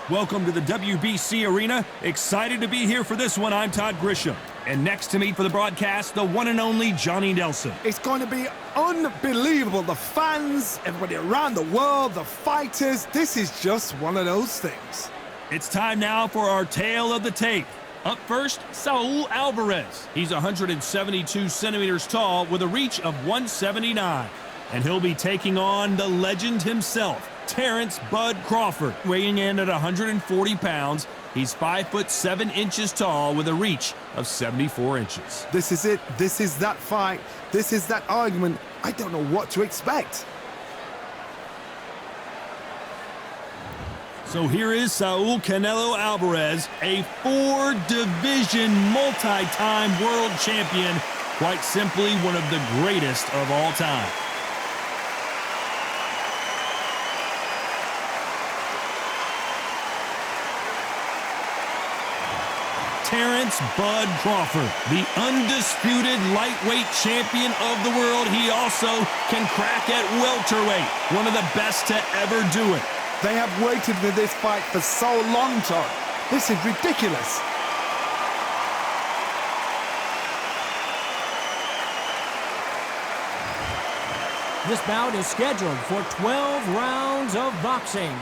Welcome to the WBC Arena. Excited to be here for this one. I'm Todd Grisham. And next to me for the broadcast, the one and only Johnny Nelson. It's going to be unbelievable. The fans, everybody around the world, the fighters. This is just one of those things. It's time now for our tale of the tape. Up first, Saul Alvarez. He's 172 centimeters tall with a reach of 179. And he'll be taking on the legend himself, Terrance "Bud" Crawford, weighing in at 140 pounds. He's 5'7" tall with a reach of 74 inches. This is it. This is that fight. This is that argument. I don't know what to expect. So here is Saul Canelo Alvarez, a 4-division multi-time world champion, quite simply one of the greatest of all time. Terrance "Bud" Crawford, the undisputed lightweight champion of the world. He also can crack at welterweight, one of the best to ever do it. They have waited for this fight for so long, Todd. This is ridiculous. This bout is scheduled for 12 rounds of boxing.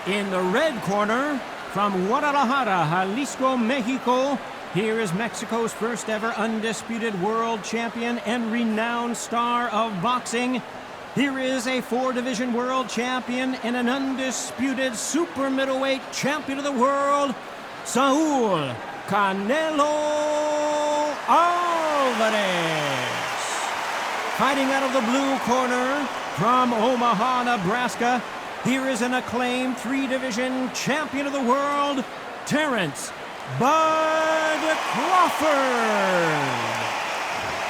In the red corner, from Guadalajara, Jalisco, Mexico, here is Mexico's first ever undisputed world champion and renowned star of boxing. Here is a 4-division world champion and an undisputed super middleweight champion of the world, Saul Canelo Alvarez. Fighting out of the blue corner, from Omaha, Nebraska, here is an acclaimed 3-division champion of the world, Terrance "Bud" Crawford.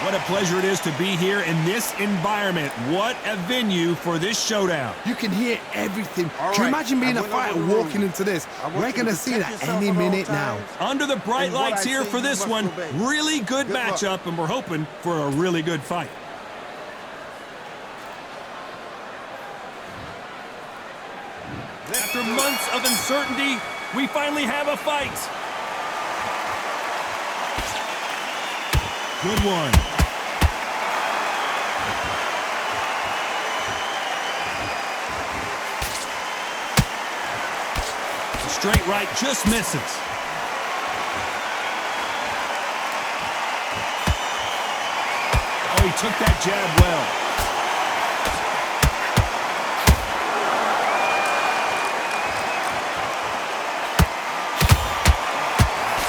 What a pleasure it is to be here in this environment. What a venue for this showdown. You can hear everything. Can you imagine being a fighter walking into this? We're going to see that any minute now. Under the bright lights here for this one. Really good matchup, and we're hoping for a really good fight. After months of uncertainty, we finally have a fight. Good one. The straight right just misses. Oh, he took that jab well.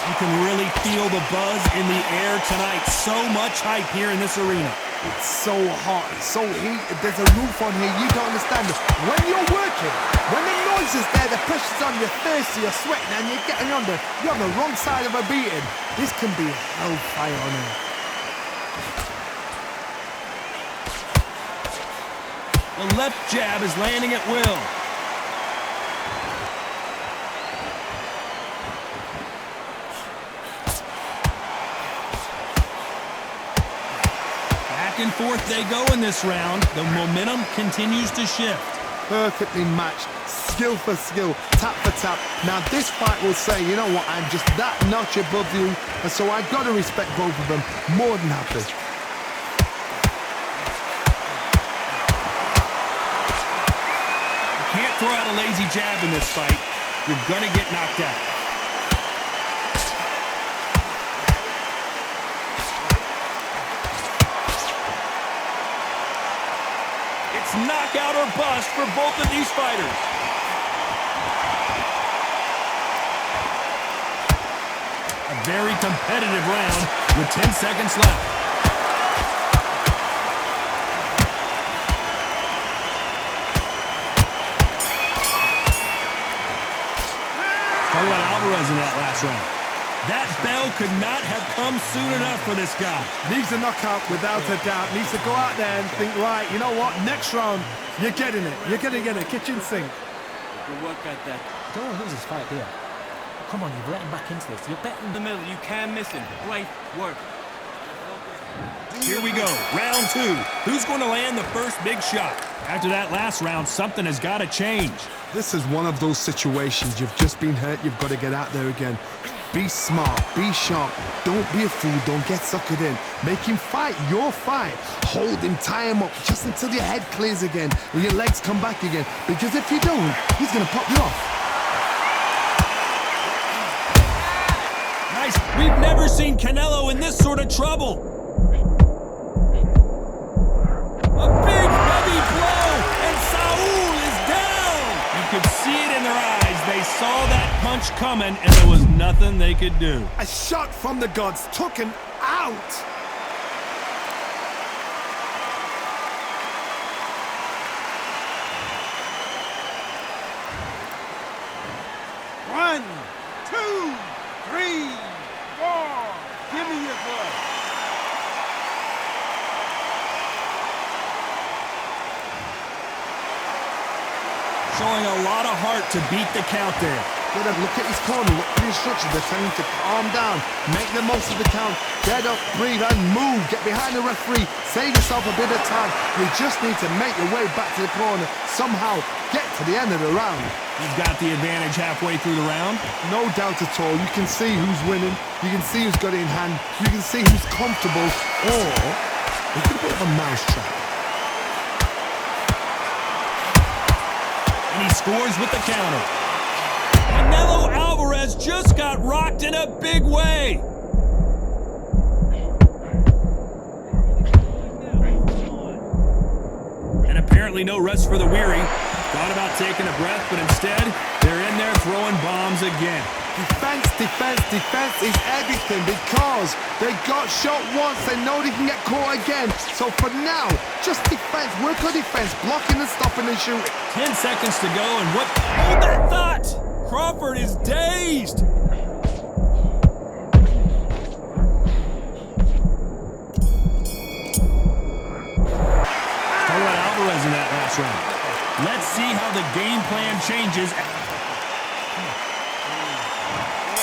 You can really feel the buzz in the air tonight. So much hype here in this arena. It's so hot, it's so heated. There's a roof on here. You don't understand it. When you're working, when the noise is there, the pressure's on, you're thirsty, you're sweating, and you're getting under. You're on the wrong side of a beating. This can be hellfire on here. The left jab is landing at will. Back and forth they go in this round. The momentum continues to shift. Perfectly matched, skill for skill, tap for tap. Now this fight will say, you know what, I'm just that notch above you, and so I've got to respect both of them. More than happy. You can't throw out a lazy jab in this fight. You're gonna get knocked out. It's knockout or bust for both of these fighters. A very competitive round with 10 seconds left. Talk about Alvarez in that last round. That bell could not have come soon enough for this guy. Needs a knockout without a doubt. Needs to go out there and think, right, you know what, next round, you're getting it. You're going to get a kitchen sink. Good work at that. Don't want to lose this fight, dear. Come on, you've let him back into this. You're betting In the middle, you can't miss him. Great work. Here we go, round 2. Who's going to land the first big shot? After that last round, something has got to change. This is one of those situations. You've just been hurt. You've got to get out there again. Be smart. Be sharp. Don't be a fool. Don't get suckered in. Make him fight your fight. Hold him. Tie him up just until your head clears again and your legs come back again. Because if you don't, he's going to pop you off. Nice. We've never seen Canelo in this sort of trouble. A big, heavy blow, and Saul is down. You could see it in their eyes. They saw that punch coming, and there was nothing they could do. A shot from the gods took him out. One, two, three, four. Give me your glove. Showing a lot of heart to beat the count there. Get up, look at his corner, look at the instructions. They're telling him to calm down, make the most of the count, get up, breathe, and move. Get behind the referee, save yourself a bit of time. You just need to make your way back to the corner, somehow get to the end of the round. You've got the advantage halfway through the round. No doubt at all. You can see who's winning, you can see who's got it in hand, you can see who's comfortable, or it's a bit of a mousetrap. And he scores with the counter. Canelo Alvarez just got rocked in a big way. And apparently no rest for the weary. Thought about taking a breath, but instead, they're in there throwing bombs again. Defense, defense, defense is everything because they got shot once, they know they can get caught again. So for now, just defense, work on defense, blocking and stopping and shooting. 10 seconds to go, and what? Hold that thought! Crawford is dazed. Talk about Alvarez in that last round. Let's see how the game plan changes.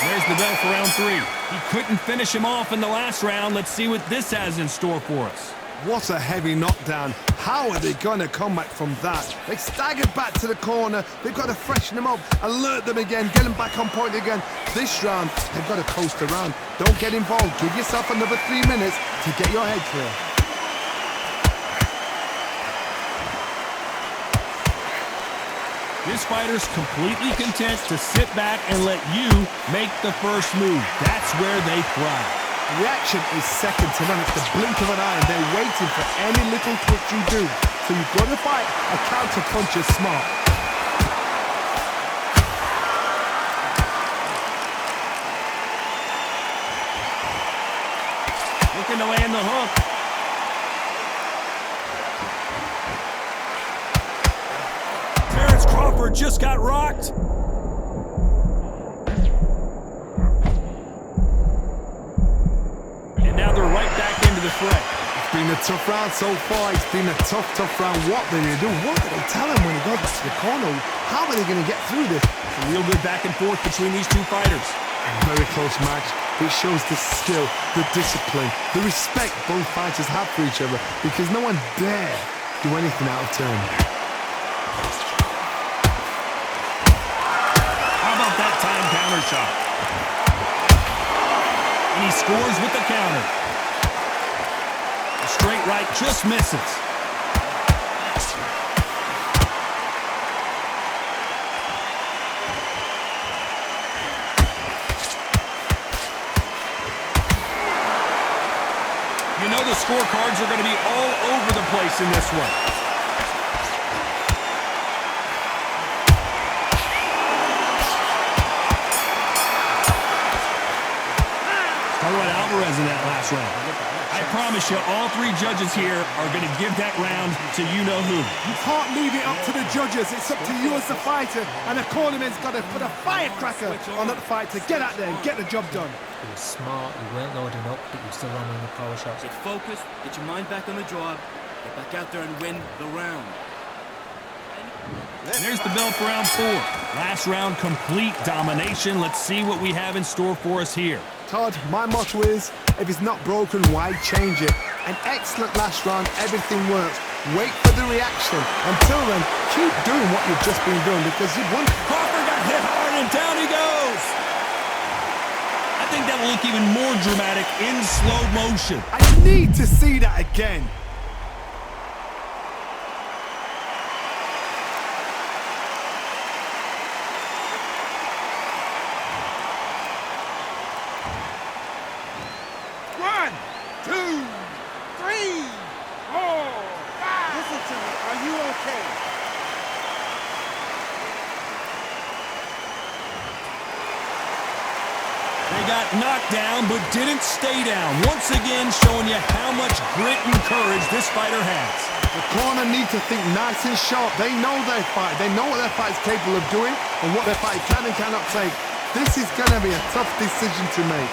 There's the bell for round 3. He couldn't finish him off in the last round. Let's see what this has in store for us. What a heavy knockdown. How are they going to come back from that? They staggered back to the corner. They've got to freshen them up, alert them again, get them back on point again. This round, they've got to coast around. Don't get involved. Give yourself another 3 minutes to get your head clear. This fighter's completely content to sit back and let you make the first move. That's where they thrive. Reaction is second to none. It's the blink of an eye. They're waiting for any little twitch you do. So you've got to fight a counter punch is smart. Looking to land the hook. Terrance Crawford just got rocked. And now they're right back into the fray. It's been a tough round so far. It's been a tough round. What do they do? What do they tell him when he goes back to the corner? How are they going to get through this? A real good back and forth between these two fighters. A very close match. It shows the skill, the discipline, the respect both fighters have for each other because no one dare do anything out of turn. How about that time counter shot? And he scores with the counter. The straight right just misses. You know the scorecards are going to be all over the place in this one. Talk about Alvarez in that last round. I promise you, all 3 judges here are going to give that round to you-know-who. You can't leave it up to the judges. It's up to you as the fighter, and the cornerman's got to put a firecracker on that fight to get out there and get the job done. You were smart, you weren't loading up, but you still landing the power shots. Get focused, get your mind back on the job, get back out there and win the round. There's the bell for round 4. Last round, complete domination. Let's see what we have in store for us here. Todd, my motto is, if it's not broken, why change it? An excellent last round, everything works. Wait for the reaction. Until then, keep doing what you've just been doing because you've won. Crawford got hit hard and down he goes. I think that'll look even more dramatic in slow motion. I need to see that again. One, two, three, four, five. Listen to me. Are you okay? They got knocked down but didn't stay down. Once again, showing you how much grit and courage this fighter has. The corner need to think nice and sharp. They know their fight. They know what their fight's capable of doing and what their fight can and cannot take. This is going to be a tough decision to make.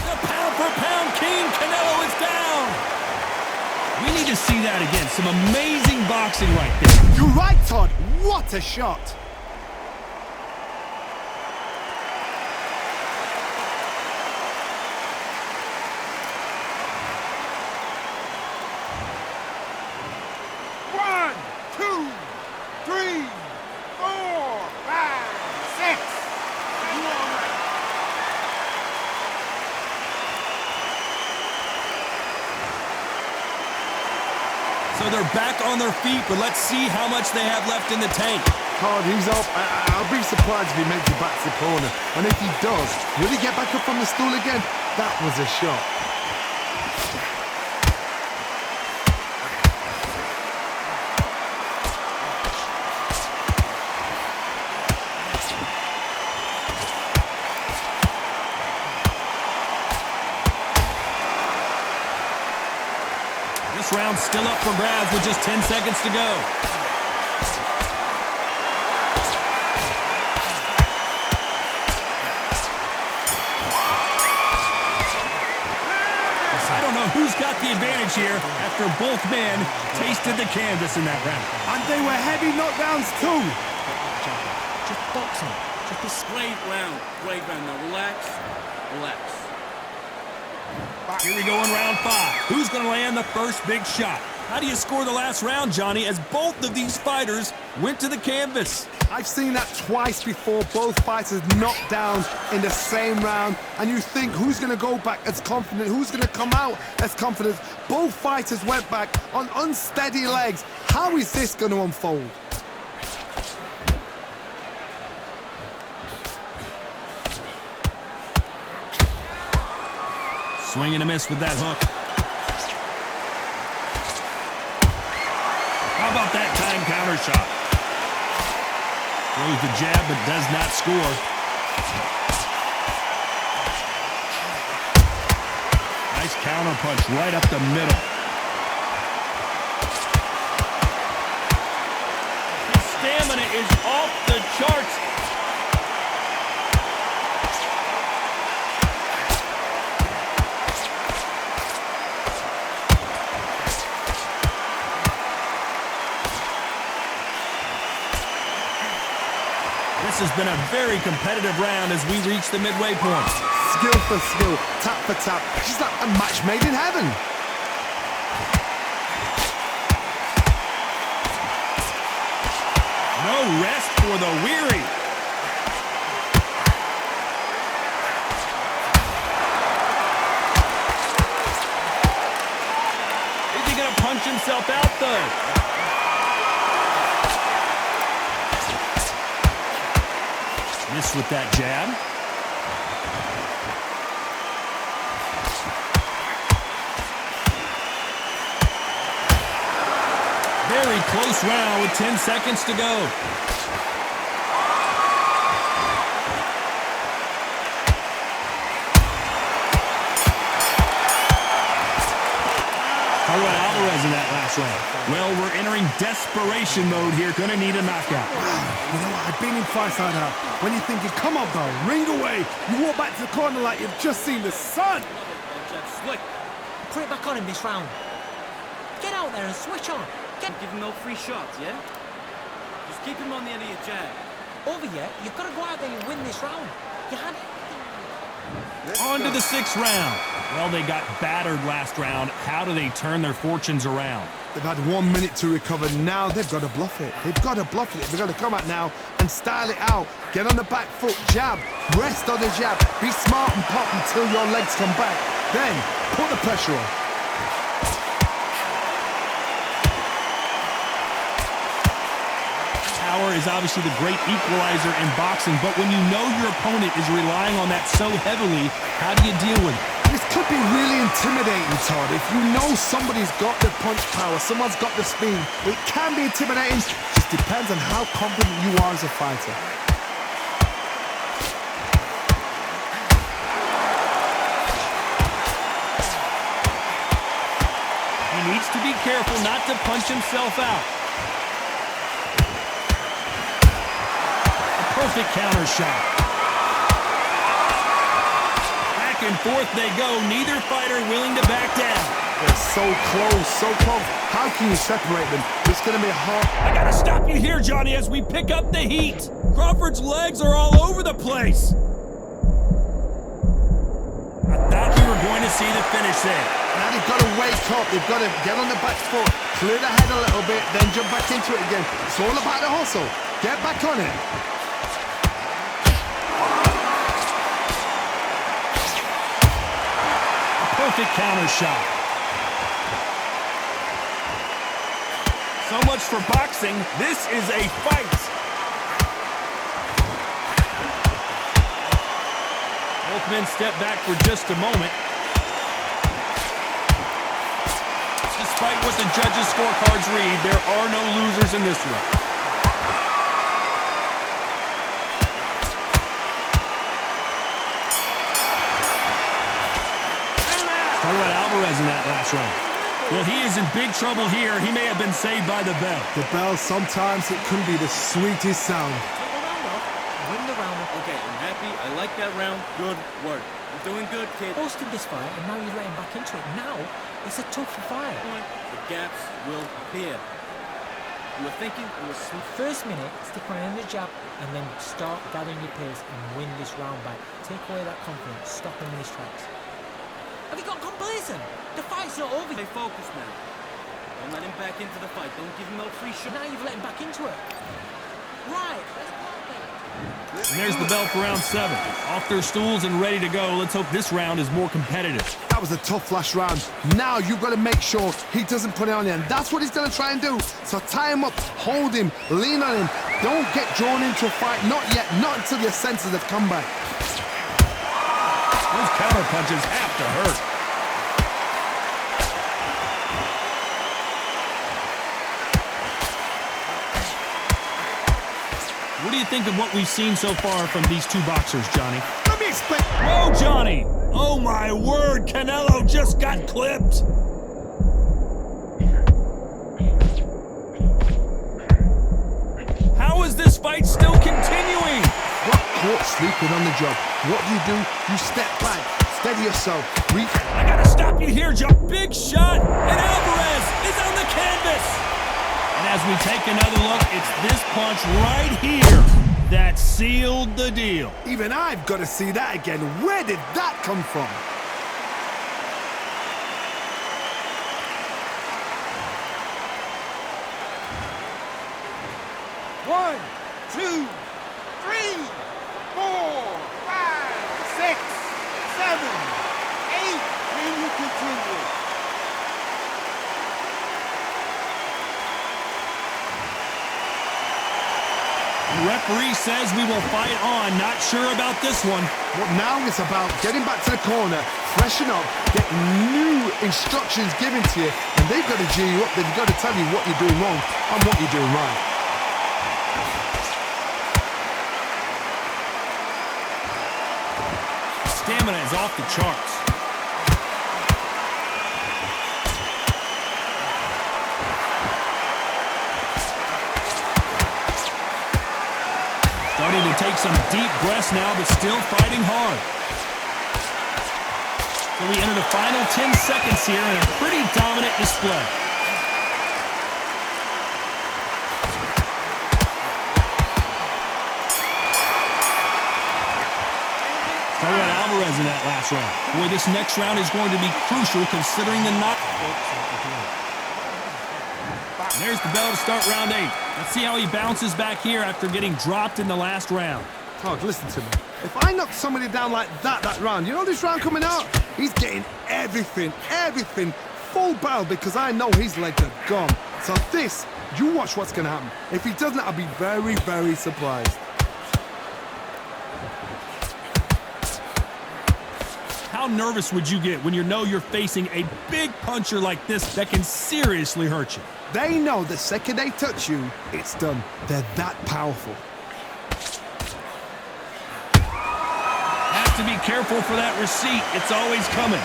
The pound-for-pound king, Canelo, is down. We need to see that again. Some amazing boxing right there. You're right, Todd. What a shot. One, two, three, four, five, six. Are you all right? So they're back on their feet, but let's see how much they have left in the tank. Todd, he's up. I'll be surprised if he makes it back to the corner. And if he does, will he get back up on the stool again? That was a shot. This round's still up for grabs with just 10 seconds to go. I don't know who's got the advantage here after both men tasted the canvas in that round. And they were heavy knockdowns too. Just boxing. Just be Great round. Great round. Now relax. Relax. Here we go in round 5. Who's going to land the first big shot? How do you score the last round, Johnny, as both of these fighters went to the canvas? I've seen that twice before, both fighters knocked down in the same round, and you think who's going to go back as confident, who's going to come out as confident. Both fighters went back on unsteady legs. How is this going to unfold? Swing and a miss with that hook. How about that time counter shot? Throws the jab but does not score. Nice counter punch right up the middle. His stamina is off the charts. This has been a very competitive round as we reach the midway point. Skill for skill, tap for tap, just like a match made in heaven. No rest for the weary. Is he gonna punch himself out though? Miss with that jab. Very close round with 10 seconds to go. Canelo Alvarez in that last last round. Well, we're entering desperation mode here. Gonna need a knockout. You know what? I've been in fights like that. When you're thinking, come on, bro, ring away. You walk back to the corner like you've just seen the sun. Slick. Put it back on him this round. Get out there and switch on. Get Give him no free shots, yeah? Just keep him on the end of your jab. over here. You've got to go out there and win this round. You had it. On to the 6th round. Well, they got battered last round. How do they turn their fortunes around? They've had 1 minute to recover. Now they've got to bluff it. They've got to bluff it. They've got to come out now and style it out. Get on the back foot, jab, rest on the jab. Be smart and pop until your legs come back. Then put the pressure on. Power is obviously the great equalizer in boxing, but when you know your opponent is relying on that so heavily, how do you deal with it? This could be really intimidating, Todd. If you know somebody's got the punch power, someone's got the speed, it can be intimidating. Just depends on how confident you are as a fighter. He needs to be careful not to punch himself out. A perfect counter shot. Back and forth they go. Neither fighter willing to back down. They're so close, so close. How can you separate them? It's going to be hard. I gotta stop you here, Johnny, as we pick up the heat. Crawford's legs are all over the place. I thought we were going to see the finish there. Now they've got to wake up. They've got to get on the back foot, clear the head a little bit, then jump back into it again. It's all about the hustle. Get back on it. A perfect counter shot. So much for boxing. This is a fight. Both men step back for just a moment. Despite what the judges' scorecards read, there are no losers in this one. Talk about Alvarez in that last round. Well, he is in big trouble here. He may have been saved by the bell. The bell, sometimes it can be the sweetest sound. Take the round off. Win the round. Okay, I'm happy. I like that round. Good work. You're doing good, kid. Hosted this fight, and now you're letting back into it. Now, it's a tougher fight. The gaps will appear. You were thinking it was The first minute, stick around the jab, and then start gathering your pace and win this round back. Take away that confidence. Stop him in his tracks. Have you got complacent? The fight's not over. Stay focused now. Don't let him back into the fight. Don't give him no free shot. Now you've let him back into it. Right. And there's the bell for round 7. Off their stools and ready to go. Let's hope this round is more competitive. That was a tough last round. Now you've got to make sure he doesn't put it on you, and that's what he's going to try and do. So tie him up, hold him, lean on him. Don't get drawn into a fight. Not yet. Not until your senses have come back. Those counter punches have to hurt. What do you think of what we've seen so far from these two boxers, Johnny? Let me explain. Whoa, Johnny! Oh, my word, Canelo just got clipped! How is this fight still continuing? Got caught sleeping on the job. What do? You step back, steady yourself, reach. I gotta stop you here, John. Big shot, and Alvarez is on the canvas! And as we take another look, it's this punch right here that sealed the deal. Even I've got to see that again. Where did that come from? One, two, three, 4, 5, 6, 7, 8. Can you continue? The referee says we will fight on. Not sure about this one. Well, now it's about getting back to the corner, freshen up, get new instructions given to you, and they've got to G you up. They've got to tell you what you're doing wrong and what you're doing right. Stamina is off the charts. He'll take some deep breaths now, but still fighting hard. So we enter the final 10 seconds here in a pretty dominant display. Talking about Alvarez in that last round. Boy, this next round is going to be crucial considering the knock. There's the bell to start round 8. Let's see how he bounces back here after getting dropped in the last round. Todd, listen to me. If I knock somebody down like that round, you know this round coming out? He's getting everything, full barrel because I know his legs are gone. So this, you watch what's going to happen. If he doesn't, I'll be very, very surprised. How nervous would you get when you know you're facing a big puncher like this that can seriously hurt you? They know the second they touch you, it's done. They're that powerful. Have to be careful for that receipt. It's always coming.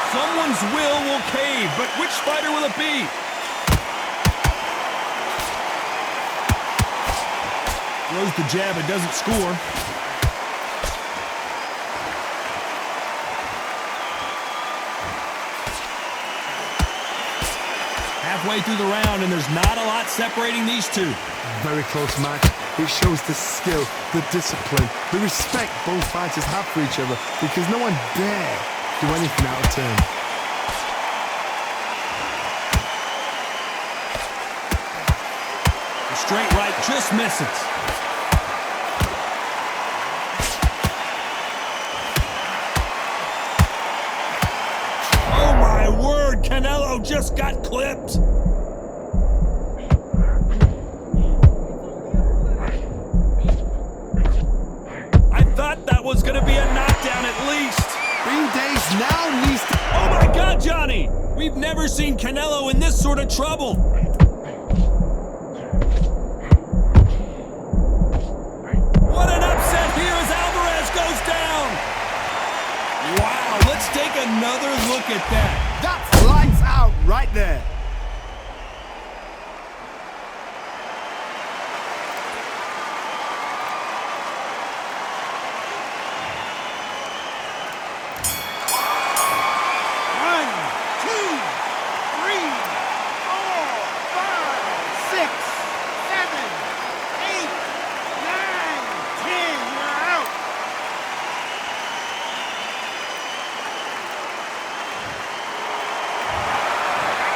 Someone's will cave, but which fighter will it be? Throws the jab, it doesn't score. Halfway through the round, and there's not a lot separating these two. Very close match. It shows the skill, the discipline, the respect both fighters have for each other because no one dare do anything out of turn. The straight right just misses. Oh my word, Canelo just got clipped. I thought that was going to be a knockdown at least. 3 days now needs to... Oh my God, Johnny! We've never seen Canelo in this sort of trouble. What an upset here as Alvarez goes down. Wow, let's take another look at that. That's lights out right there.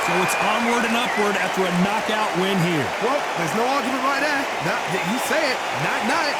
So it's onward and upward after a knockout win here. Well, there's no argument right there. You say it. Night-night.